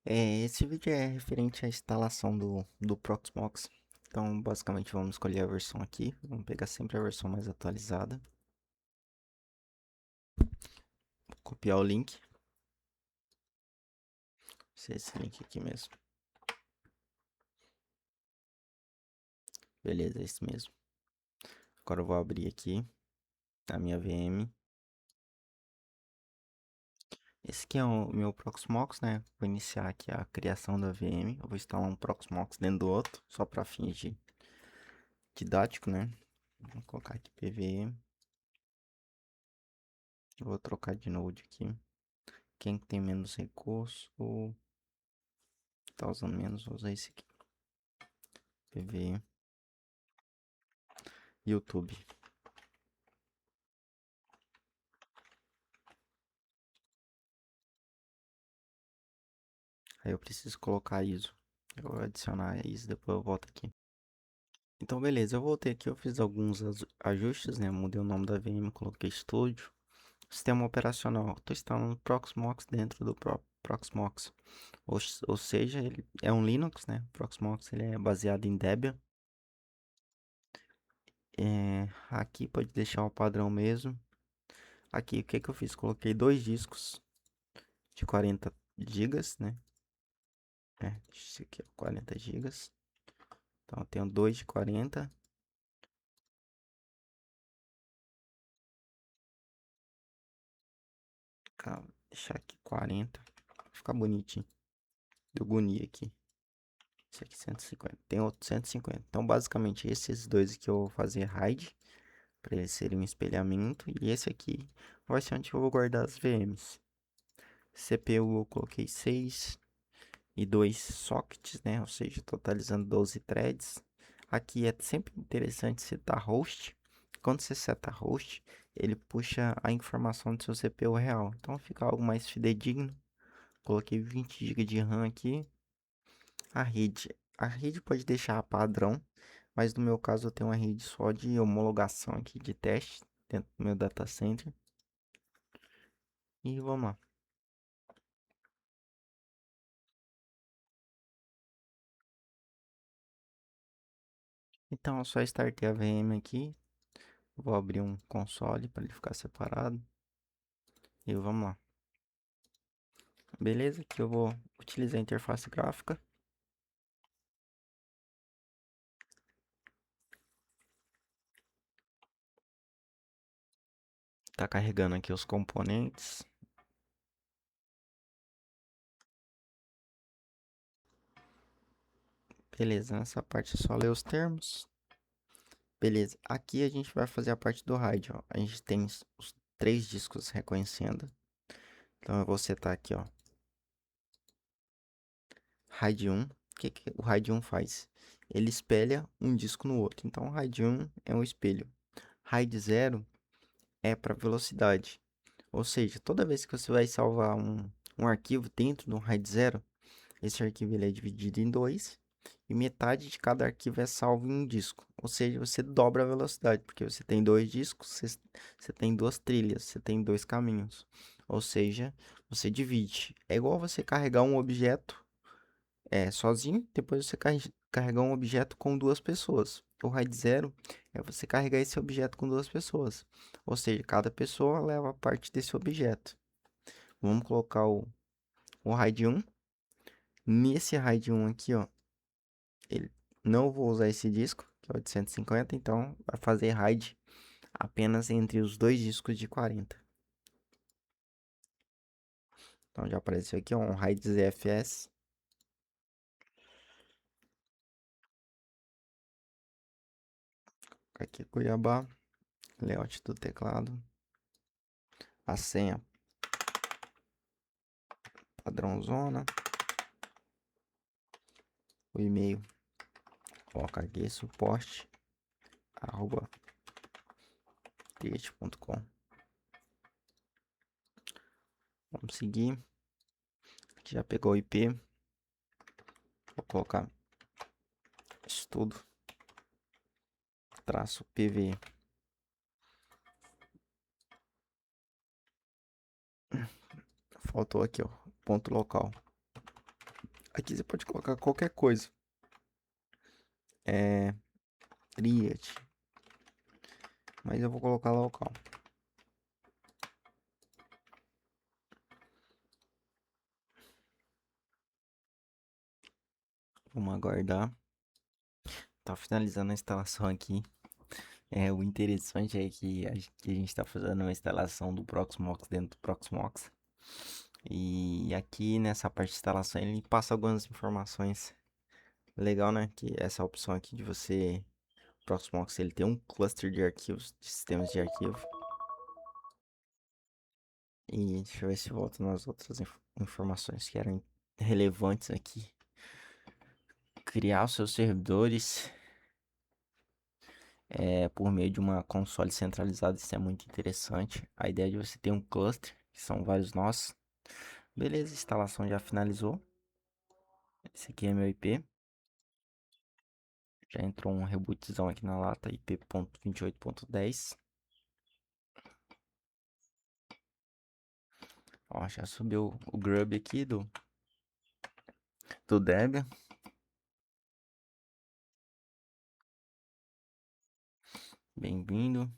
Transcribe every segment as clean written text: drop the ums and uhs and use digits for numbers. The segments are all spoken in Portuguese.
Esse vídeo é referente à instalação do Proxmox. Então, basicamente, vamos escolher a versão aqui. Vamos pegar sempre a versão mais atualizada. Copiar o link. Se é esse link aqui mesmo. Beleza, é esse mesmo. Agora eu vou abrir aqui a minha VM. Esse aqui é o meu Proxmox, né? Vou iniciar aqui a criação da VM. Eu vou instalar um Proxmox dentro do outro, só para fins didático, né? Vou colocar aqui PVE. Vou trocar de node aqui. Quem tem menos recurso, tá usando menos, vou usar esse aqui. PVE. YouTube. Aí eu preciso colocar a ISO. Eu vou adicionar a ISO, depois eu volto aqui. Então, beleza, eu voltei aqui, eu fiz alguns ajustes, né? Mudei o nome da VM, coloquei Studio. Sistema operacional, estou instalando Proxmox dentro do Proxmox. Ou seja, ele é um Linux, né? Proxmox ele é baseado em Debian. Aqui pode deixar o padrão mesmo. Aqui, o que que eu fiz? Coloquei dois discos de 40 gigas, né? Esse aqui é 40 gigas. Então, eu tenho dois de 40. Calma, deixar aqui 40. Ficar bonitinho. Do Guni aqui. Esse aqui 150. Tem outro 150. Então, basicamente, esses dois aqui eu vou fazer RAID. Para eles serem um espelhamento. E esse aqui vai ser onde eu vou guardar as VMs. CPU eu coloquei 6 e 2 sockets, né? Ou seja, totalizando 12 threads. Aqui é sempre interessante setar host. Quando você seta host, ele puxa a informação do seu CPU real. Então fica algo mais fidedigno. Coloquei 20 GB de RAM aqui. A rede pode deixar padrão, mas no meu caso eu tenho uma rede só de homologação aqui de teste dentro do meu data center. E vamos lá. Então eu só startei a VM aqui. Vou abrir um console para ele ficar separado. E vamos lá. Beleza, aqui eu vou utilizar a interface gráfica. Tá carregando aqui os componentes. Beleza, nessa parte é só ler os termos. Beleza, aqui a gente vai fazer a parte do RAID, ó. A gente tem os três discos reconhecendo. Então eu vou setar aqui, ó. RAID 1. O que o RAID 1 faz? Ele espelha um disco no outro. Então o RAID 1 é um espelho. RAID 0 é para velocidade. Ou seja, toda vez que você vai salvar um arquivo dentro do RAID 0, esse arquivo ele é dividido em dois e metade de cada arquivo é salvo em um disco. Ou seja, você dobra a velocidade, porque você tem dois discos, você tem duas trilhas, você tem dois caminhos. Ou seja, você divide. É igual você carregar um objeto sozinho, depois você carregar um objeto com duas pessoas. O RAID 0 é você carregar esse objeto com duas pessoas. Ou seja, cada pessoa leva parte desse objeto. Vamos colocar o RAID 1. Nesse RAID 1 aqui, ó, ele, não vou usar esse disco, que é o de 150, então vai fazer RAID apenas entre os dois discos de 40. Então já apareceu aqui, ó, um RAID ZFS. Aqui Cuiabá, layout do teclado, a senha padrão zona, o e-mail, coloca aqui suporte arroba create.com. Vamos seguir. Aqui já pegou o IP. Vou colocar estudo traço PV. Faltou aqui, ó, ponto local. Aqui você pode colocar qualquer coisa. É, Triad, mas eu vou colocar local. Vamos aguardar. Tá finalizando a instalação aqui. O interessante é que a gente tá fazendo uma instalação do Proxmox dentro do Proxmox. E aqui nessa parte de instalação ele passa algumas informações. Legal, né? Que essa opção aqui de você... Proxmox ele tem um cluster de arquivos, de sistemas de arquivo. E deixa eu ver se volta nas outras informações que eram relevantes aqui. Criar os seus servidores por meio de uma console centralizada, isso é muito interessante. A ideia de você ter um cluster, que são vários nós. Beleza, a instalação já finalizou. Esse aqui é meu IP. Já entrou um rebootzão aqui na lata, IP.28.10. Ó, já subiu o grub aqui do Debian. Bem-vindo.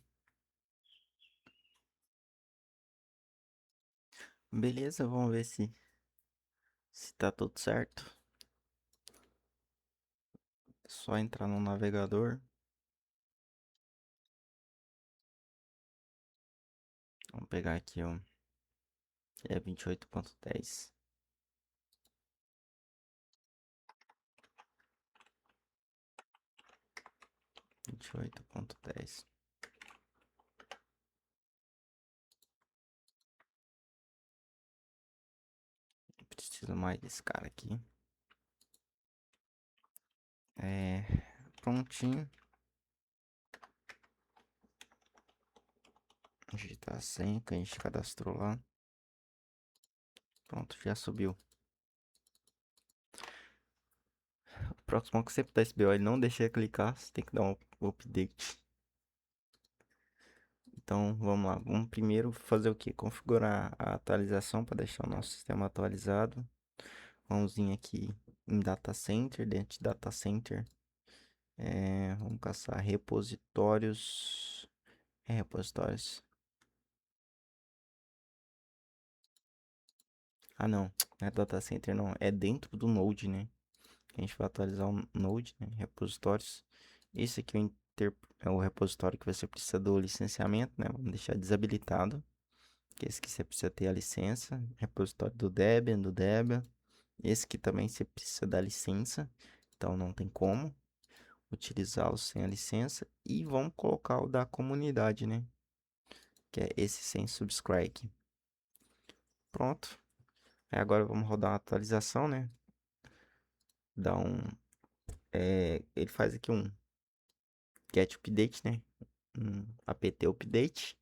Beleza, vamos ver se tá tudo certo. Só entrar no navegador. Vamos pegar aqui, ó. É 28.10. 28.10. Preciso mais desse cara aqui. Prontinho. Digitar a senha que a gente cadastrou lá. Pronto, já subiu. O próximo que sempre dá esse BO, ele não deixa clicar, você tem que dar um update. Então vamos lá, vamos primeiro fazer o que? Configurar a atualização para deixar o nosso sistema atualizado. Vamos vir aqui em Data Center, dentro de Data Center. Vamos caçar repositórios. Repositórios. Ah, não. Não é data center, não. É dentro do Node, né? A gente vai atualizar o Node, né? Repositórios. Esse aqui é o repositório que você precisa do licenciamento, né? Vamos deixar desabilitado. Que esse que você precisa ter a licença. Repositório do Debian. Esse aqui também você precisa da licença. Então não tem como utilizá-lo sem a licença. E vamos colocar o da comunidade, né? Que é esse sem subscribe. Pronto. Aí agora vamos rodar uma atualização, né? Dá um. Ele faz aqui um get update, né? Um apt update.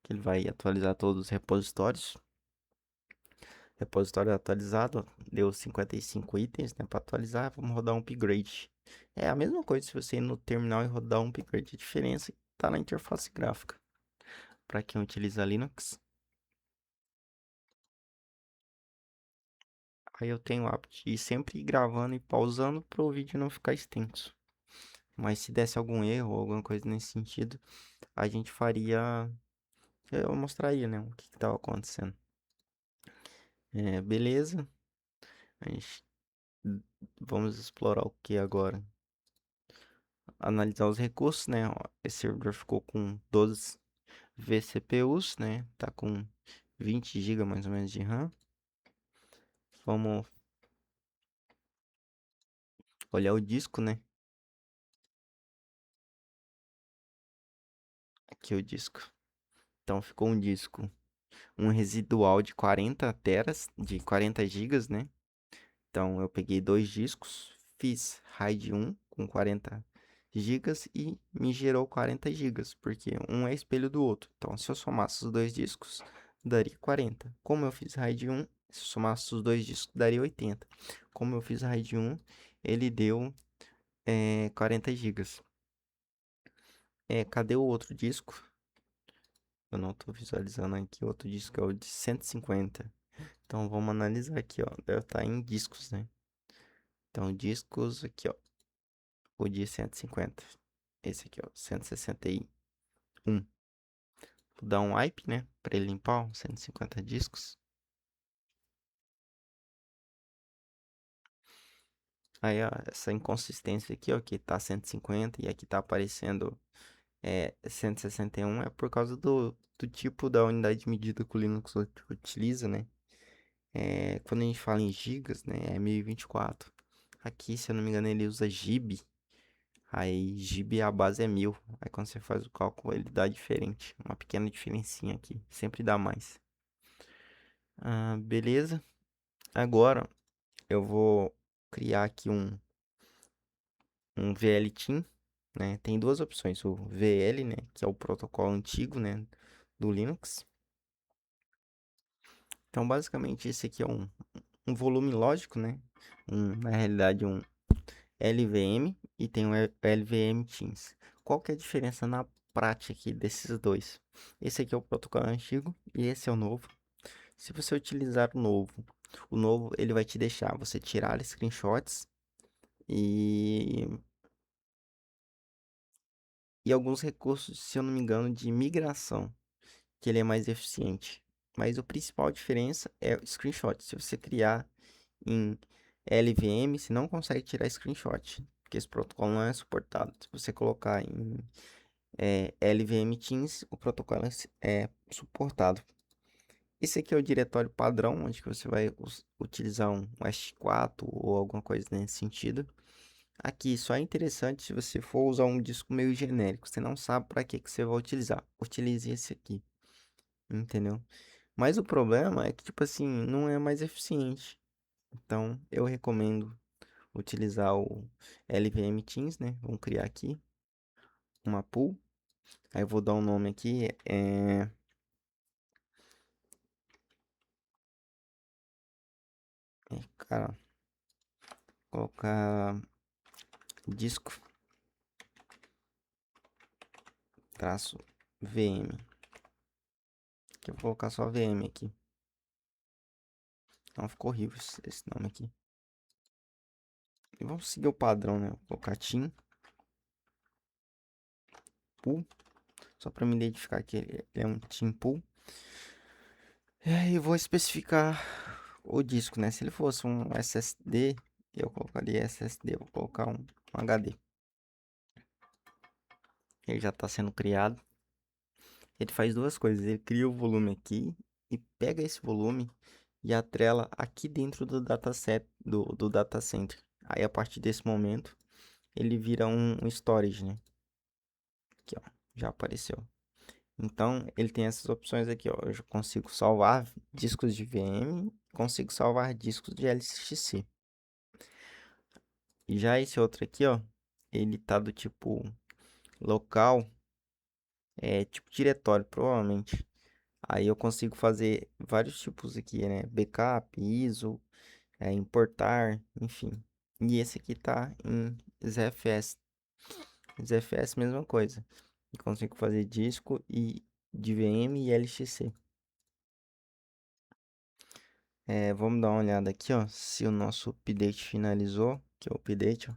Que ele vai atualizar todos os repositórios. Repositório atualizado, ó, deu 55 itens, né? Para atualizar, vamos rodar um upgrade. É a mesma coisa se você ir no terminal e rodar um upgrade. A diferença tá na interface gráfica. Para quem utiliza Linux. Aí eu tenho o hábito de ir sempre gravando e pausando para o vídeo não ficar extenso. Mas se desse algum erro ou alguma coisa nesse sentido, a gente faria. Eu mostraria, né? O que estava acontecendo. Beleza. A gente... Vamos explorar o que agora? Analisar os recursos, né? Ó, esse servidor ficou com 12 vCPUs, né? Tá com 20 GB mais ou menos de RAM. Vamos olhar o disco, né? Aqui o disco. Então ficou um disco, um residual de 40 teras, de 40 gigas, né? Então eu peguei dois discos, fiz RAID 1 com 40 gigas e me gerou 40 gigas, porque um é espelho do outro. Então se eu somasse os dois discos, daria 40. Como eu fiz RAID 1, se eu somasse os dois discos, daria 80. Como eu fiz RAID 1, ele deu 40 gigas. Cadê o outro disco? Eu não estou visualizando aqui. O outro disco é o de 150. Então vamos analisar aqui, ó. Deve estar em discos, né? Então, discos aqui, ó. O de 150. Esse aqui, ó. 161. Vou dar um wipe, né? Pra ele limpar, ó, 150 discos. Aí, ó, essa inconsistência aqui, ó, que tá 150 e aqui tá aparecendo 161 é por causa do tipo da unidade de medida que o Linux utiliza, né? Quando a gente fala em gigas, né, é 1024. Aqui, se eu não me engano, ele usa GB. Aí, GB a base é 1000. Aí, quando você faz o cálculo, ele dá diferente. Uma pequena diferencinha aqui. Sempre dá mais. Beleza. Agora, eu vou criar aqui um VLTeam, né? Tem duas opções. O VL, né, que é o protocolo antigo, né, do Linux. Então, basicamente, esse aqui é um volume lógico, né? Na realidade, um LVM e tem um LVM Teams. Qual que é a diferença na prática aqui desses dois? Esse aqui é o protocolo antigo e esse é o novo. Se você utilizar o novo ele vai te deixar você tirar screenshots e, e alguns recursos, se eu não me engano, de migração, que ele é mais eficiente. Mas a principal diferença é o screenshot. Se você criar em LVM, você não consegue tirar screenshot, porque esse protocolo não é suportado. Se você colocar em LVM Teams, o protocolo é suportado. Esse aqui é o diretório padrão, onde que você vai utilizar um S4 ou alguma coisa nesse sentido. Aqui só é interessante se você for usar um disco meio genérico. Você não sabe para que você vai utilizar. Utilize esse aqui, entendeu? Mas o problema é que, tipo assim, não é mais eficiente. Então, eu recomendo utilizar o LVM Teams, né? Vamos criar aqui uma pool. Aí eu vou dar um nome aqui, cara, colocar disco traço VM. Que eu vou colocar só VM aqui. Não, ficou horrível esse nome aqui. E vamos seguir o padrão, né? Vou colocar team pool, só para me identificar que ele é um team pool. E aí eu vou especificar o disco, né? Se ele fosse um SSD, eu colocaria SSD. Vou colocar um HD. Ele já está sendo criado. Ele faz duas coisas. Ele cria o volume aqui e pega esse volume e atrela aqui dentro do dataset do data center. Aí a partir desse momento ele vira um storage, né? Aqui, ó, já apareceu. Então ele tem essas opções aqui, ó. Eu já consigo salvar discos de VM, consigo salvar discos de LXC. E já esse outro aqui, ó, ele tá do tipo local, tipo diretório, provavelmente. Aí eu consigo fazer vários tipos aqui, né? Backup, ISO, importar, enfim. E esse aqui tá em ZFS. ZFS, mesma coisa. Eu consigo fazer disco e de VM e LXC. Vamos dar uma olhada aqui, ó, se o nosso update finalizou, que é o update, ó.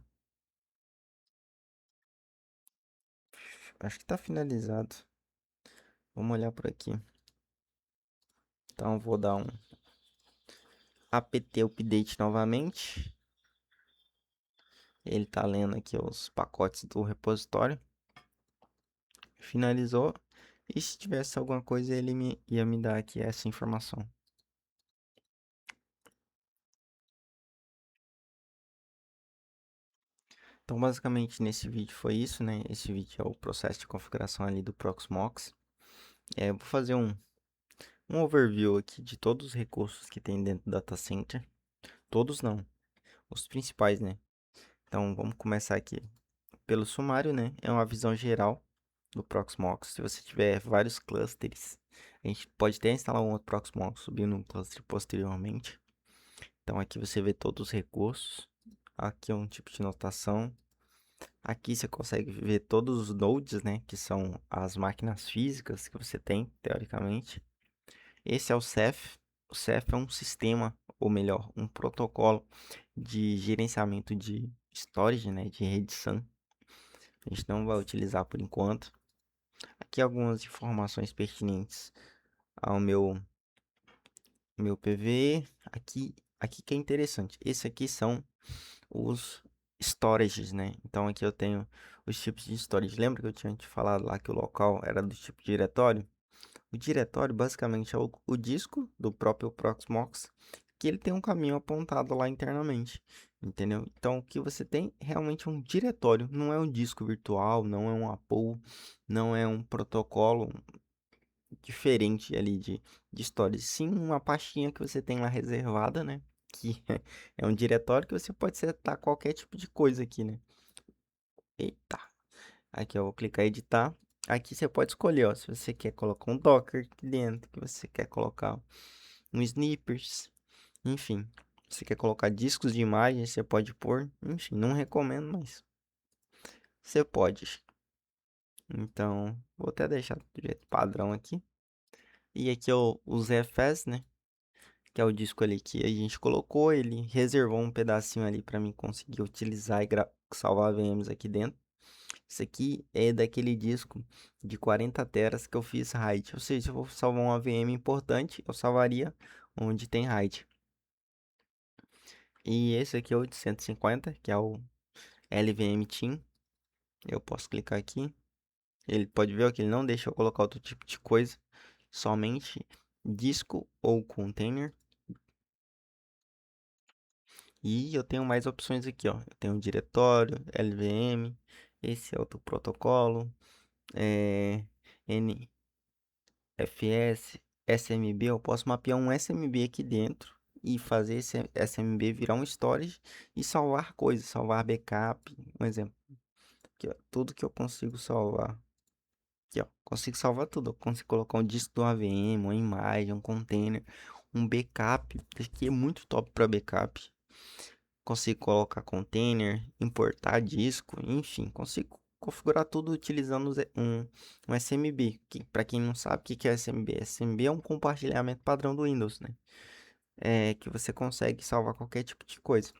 Acho que tá finalizado. Vamos olhar por aqui. Então, vou dar um apt update novamente. Ele tá lendo aqui os pacotes do repositório. Finalizou. E se tivesse alguma coisa, ele ia me dar aqui essa informação. Então, basicamente, nesse vídeo foi isso, né? Esse vídeo é o processo de configuração ali do Proxmox. Eu vou fazer um overview aqui de todos os recursos que tem dentro do data center. Todos não, os principais, né? Então, vamos começar aqui pelo sumário, né? É uma visão geral do Proxmox. Se você tiver vários clusters, a gente pode até instalar um outro Proxmox subindo um cluster posteriormente. Então, aqui você vê todos os recursos. Aqui é um tipo de notação. Aqui você consegue ver todos os nodes, né? Que são as máquinas físicas que você tem, teoricamente. Esse é o Ceph. O Ceph é um sistema, ou melhor, um protocolo de gerenciamento de storage, né, de rede SAN. A gente não vai utilizar por enquanto. Aqui algumas informações pertinentes ao meu PV. Aqui que é interessante. Esse aqui são os storages, né? Então aqui eu tenho os tipos de storage. Lembra que eu tinha te falado lá que o local era do tipo diretório? O diretório basicamente é o disco do próprio Proxmox, que ele tem um caminho apontado lá internamente, entendeu? Então o que você tem realmente é um diretório, não é um disco virtual, não é um APO, não é um protocolo diferente ali de stories, sim uma pastinha que você tem lá reservada, né? Que é um diretório que você pode setar qualquer tipo de coisa aqui, né? Eita! Aqui eu vou clicar em editar. Aqui você pode escolher, ó, se você quer colocar um Docker aqui dentro, que você quer colocar um Snippers, enfim. Se você quer colocar discos de imagem, você pode pôr. Enfim, não recomendo, mas você pode. Então, vou até deixar do jeito padrão aqui. E aqui eu usei ZFS, né? Que é o disco ali que a gente colocou. Ele reservou um pedacinho ali para mim conseguir utilizar e salvar VMs aqui dentro. Isso aqui é daquele disco de 40 teras que eu fiz RAID. Ou seja, se eu vou salvar uma VM importante, eu salvaria onde tem RAID. E esse aqui é o de 150, que é o LVM Team. Eu posso clicar aqui. Ele pode ver que ele não deixa eu colocar outro tipo de coisa. Somente disco ou container. E eu tenho mais opções aqui, ó. Eu tenho um diretório, LVM. Esse é outro protocolo. NFS, SMB. Eu posso mapear um SMB aqui dentro e fazer esse SMB virar um storage e salvar coisas, salvar backup. Um exemplo. Aqui, ó, tudo que eu consigo salvar. Aqui, ó, consigo salvar tudo. Eu consigo colocar um disco do AVM, uma imagem, um container, um backup. Isso aqui é muito top para backup. Consigo colocar container, importar disco, enfim, consigo configurar tudo utilizando um SMB. Que, para quem não sabe o que é SMB, SMB é um compartilhamento padrão do Windows, né? É que você consegue salvar qualquer tipo de coisa.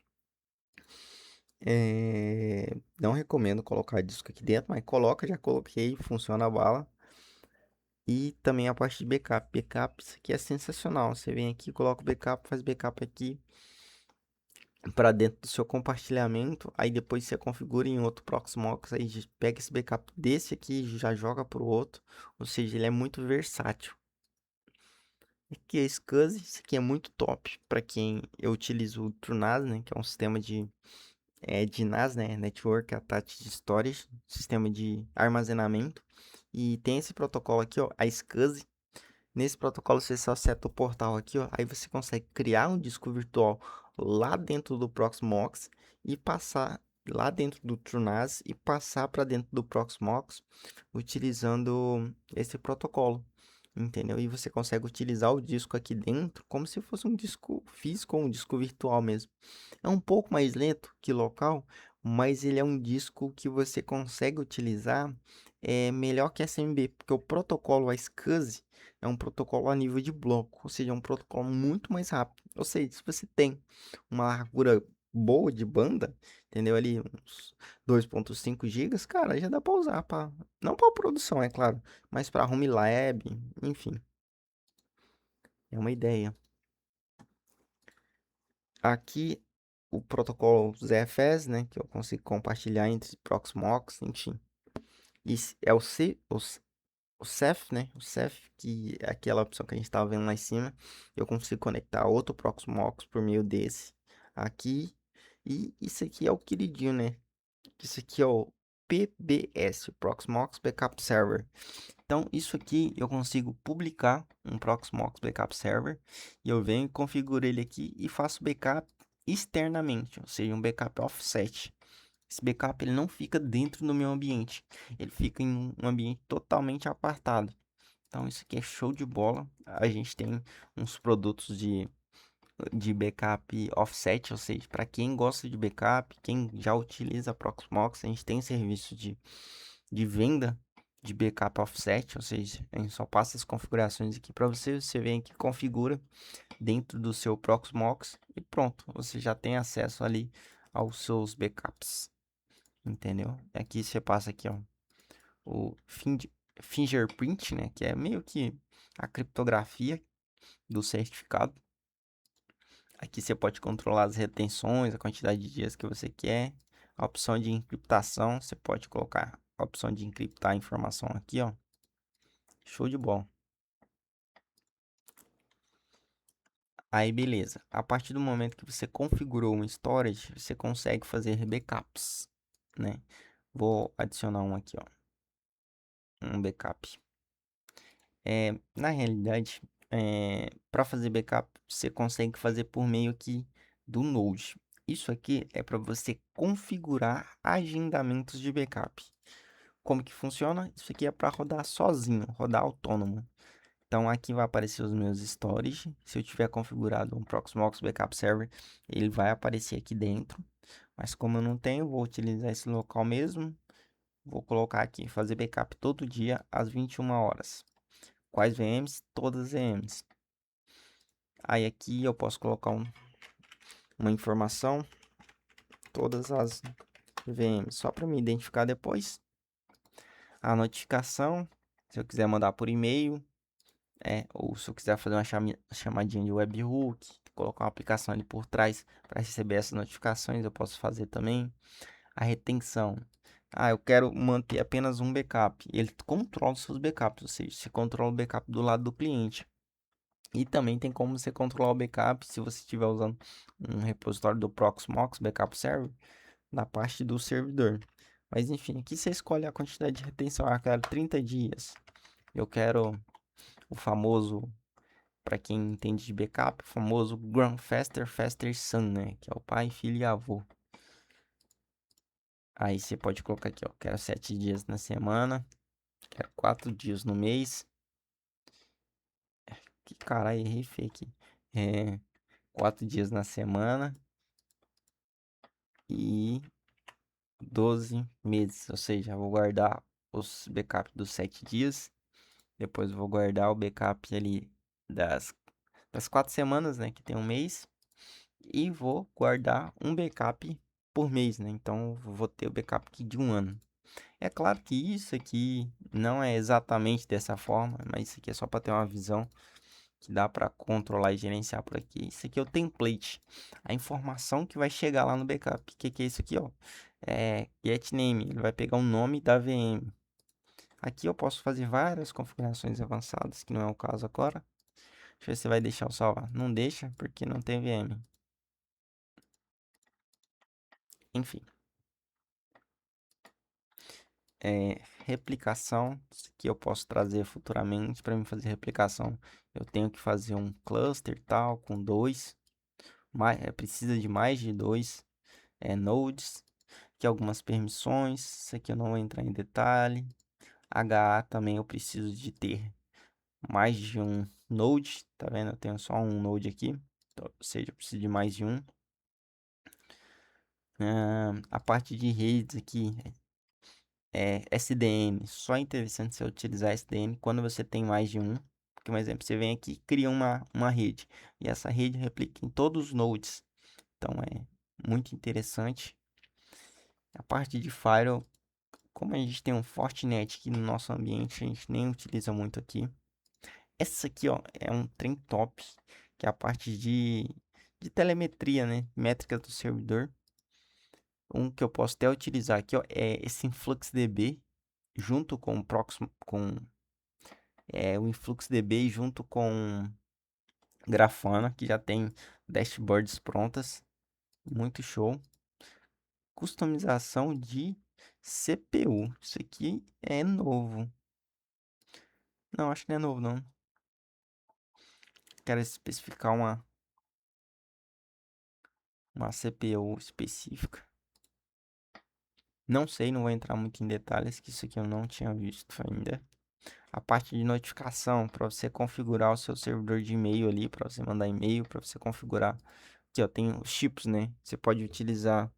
Não recomendo colocar disco aqui dentro, mas coloca, já coloquei, funciona a bala. E também a parte de backup. Backup, isso aqui é sensacional. Você vem aqui, coloca o backup, faz backup aqui para dentro do seu compartilhamento. Aí depois você configura em outro Proxmox. Aí pega esse backup desse aqui e já joga para o outro. Ou seja, ele é muito versátil. Aqui é SCSI, isso aqui é muito top para quem eu utilizo o TrueNAS, né, que é um sistema de NAS, né, Network Attached Storage, sistema de armazenamento. E tem esse protocolo aqui, ó, a SCSI. Nesse protocolo você só seta o portal aqui, ó, aí você consegue criar um disco virtual lá dentro do Proxmox e passar lá dentro do TrueNAS e passar para dentro do Proxmox utilizando esse protocolo, entendeu? E você consegue utilizar o disco aqui dentro como se fosse um disco físico ou um disco virtual mesmo. É um pouco mais lento que local, mas ele é um disco que você consegue utilizar melhor que SMB, porque o protocolo SCSI é um protocolo a nível de bloco, ou seja, é um protocolo muito mais rápido. Ou seja, se você tem uma largura boa de banda, entendeu? Ali uns 2.5 gigas, cara, já dá para usar para não para produção, é claro, mas para home lab, enfim. É uma ideia. Aqui o protocolo ZFS, né, que eu consigo compartilhar entre Proxmox, enfim. Isso é o Ceph, né? O Ceph, que é aquela opção que a gente estava vendo lá em cima. Eu consigo conectar outro Proxmox por meio desse aqui. E isso aqui é o queridinho, né? Isso aqui é o PBS, o Proxmox Backup Server. Então, isso aqui eu consigo publicar um Proxmox Backup Server. E eu venho, configuro ele aqui e faço backup externamente, ou seja, um backup offset. Esse backup ele não fica dentro do meu ambiente, ele fica em um ambiente totalmente apartado. Então isso aqui é show de bola. A gente tem uns produtos de backup offset, ou seja, para quem gosta de backup, quem já utiliza Proxmox, a gente tem serviço de venda de backup offset, ou seja, a gente só passa as configurações aqui para você, você vem aqui, configura dentro do seu Proxmox e pronto, você já tem acesso ali aos seus backups, entendeu? Aqui você passa aqui, ó, o fingerprint, né, que é meio que a criptografia do certificado. Aqui você pode controlar as retenções, a quantidade de dias que você quer. A opção de encriptação, você pode colocar a opção de encriptar a informação aqui, ó. Show de bola. Aí, beleza. A partir do momento que você configurou um storage, você consegue fazer backups, né? Vou adicionar um aqui, ó. Um backup. Na realidade, para fazer backup, você consegue fazer por meio aqui do Node. Isso aqui é para você configurar agendamentos de backup. Como que funciona? Isso aqui é para rodar sozinho, rodar autônomo. Então aqui vai aparecer os meus storage. Se eu tiver configurado um Proxmox Backup Server, ele vai aparecer aqui dentro. Mas como eu não tenho, vou utilizar esse local mesmo. Vou colocar aqui, fazer backup todo dia às 21 horas. Quais VMs? Todas as VMs. Aí aqui eu posso colocar uma informação, todas as VMs, só para me identificar depois. A notificação, se eu quiser mandar por e-mail, ou se eu quiser fazer uma chamadinha de webhook, colocar uma aplicação ali por trás para receber essas notificações, eu posso fazer também. A retenção. Eu quero manter apenas um backup. Ele controla os seus backups, ou seja, você controla o backup do lado do cliente. E também tem como você controlar o backup se você estiver usando um repositório do Proxmox Backup Server na parte do servidor. Mas enfim, aqui você escolhe a quantidade de retenção. Eu quero 30 dias. Eu quero o famoso, para quem entende de backup, o famoso Grandfaster Faster Son, né? Que é o pai, filho e avô. Aí você pode colocar aqui, ó. Quero 7 dias na semana. Quero 4 dias no mês. Que caralho, errei feio aqui. 4 dias na semana. E 12 meses. Ou seja, eu vou guardar os backups dos 7 dias. Depois vou guardar o backup ali das 4 semanas, né? Que tem um mês. E vou guardar um backup por mês, né? Então vou ter o backup aqui de um ano. É claro que isso aqui não é exatamente dessa forma, mas isso aqui é só para ter uma visão que dá para controlar e gerenciar por aqui. Isso aqui é o template, a informação que vai chegar lá no backup. O que é isso aqui, ó? É get name, ele vai pegar o nome da VM. Aqui eu posso fazer várias configurações avançadas, que não é o caso agora. Deixa eu ver se vai deixar eu salvar. Não deixa, porque não tem VM. Enfim. Replicação, isso aqui eu posso trazer futuramente. Para mim fazer replicação, eu tenho que fazer um cluster tal, com dois. Precisa de mais de dois nodes. Aqui algumas permissões. Isso aqui eu não vou entrar em detalhe. HA também eu preciso de ter mais de um node. Tá vendo? Eu tenho só um node aqui. Então, ou seja, eu preciso de mais de um. A parte de redes aqui SDN. Só é interessante você utilizar SDN quando você tem mais de um. Porque, por exemplo, você vem aqui e cria uma rede. E essa rede replica em todos os nodes. Então é muito interessante. A parte de firewall, como a gente tem um Fortinet aqui no nosso ambiente, a gente nem utiliza muito aqui. Essa aqui, ó, é um trem top, que é a parte de telemetria, né? Métrica do servidor. Um que eu posso até utilizar aqui, ó, é esse InfluxDB junto com o o InfluxDB junto com Grafana, que já tem dashboards prontas. Muito show. Customização de CPU. Isso aqui é novo. Não, acho que não é novo, não. Quero especificar uma CPU específica. Não sei, não vou entrar muito em detalhes, que isso aqui eu não tinha visto ainda. A parte de notificação, para você configurar o seu servidor de e-mail ali, para você mandar e-mail, para você configurar. Aqui, ó, tem os chips, né? Você pode utilizar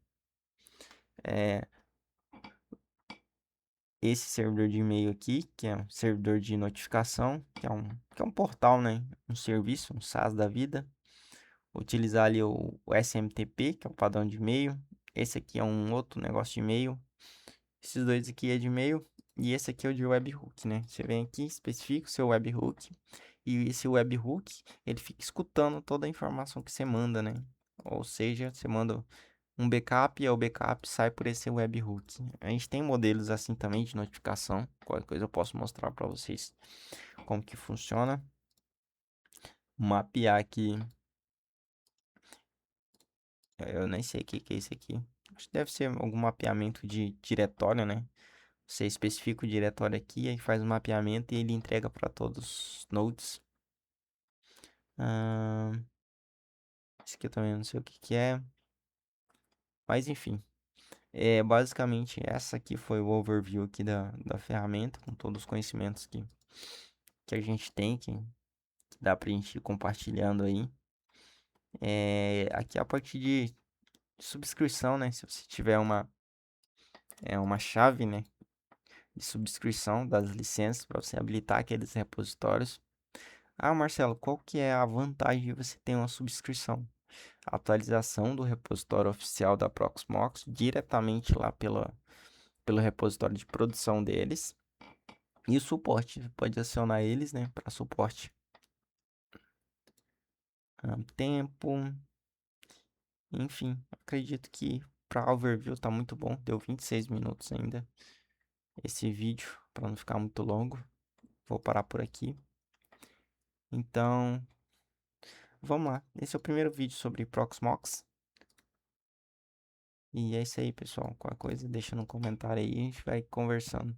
esse servidor de e-mail aqui, que é um servidor de notificação, que é um portal, né? Um serviço, um SaaS da vida. Utilizar ali o SMTP, que é o padrão de e-mail. Esse aqui é um outro negócio de e-mail. Esses dois aqui é de e-mail e esse aqui é o de webhook, né? Você vem aqui, especifica o seu webhook e esse webhook, ele fica escutando toda a informação que você manda, né? Ou seja, você manda um backup e o backup sai por esse webhook. A gente tem modelos assim também de notificação. Qualquer coisa eu posso mostrar para vocês como que funciona. Mapear aqui. Eu nem sei o que que é isso aqui. Acho que deve ser algum mapeamento de diretório, né? Você especifica o diretório aqui, aí faz o mapeamento e ele entrega para todos os nodes. Esse aqui eu também não sei o que que é. Mas enfim. Basicamente essa aqui foi o overview aqui da ferramenta, com todos os conhecimentos que a gente tem, que dá pra gente ir compartilhando aí. Aqui é a parte de subscrição, né? Se você tiver uma chave, né, de subscrição das licenças para você habilitar aqueles repositórios. Ah, Marcelo, qual que é a vantagem de você ter uma subscrição? A atualização do repositório oficial da Proxmox diretamente lá pelo repositório de produção deles. E o suporte, você pode acionar eles, né, para suporte. Tempo, enfim, acredito que para overview tá muito bom. Deu 26 minutos ainda esse vídeo, para não ficar muito longo. Vou parar por aqui. Então, vamos lá. Esse é o primeiro vídeo sobre Proxmox. E é isso aí, pessoal. Qualquer coisa, deixa no comentário aí, a gente vai conversando.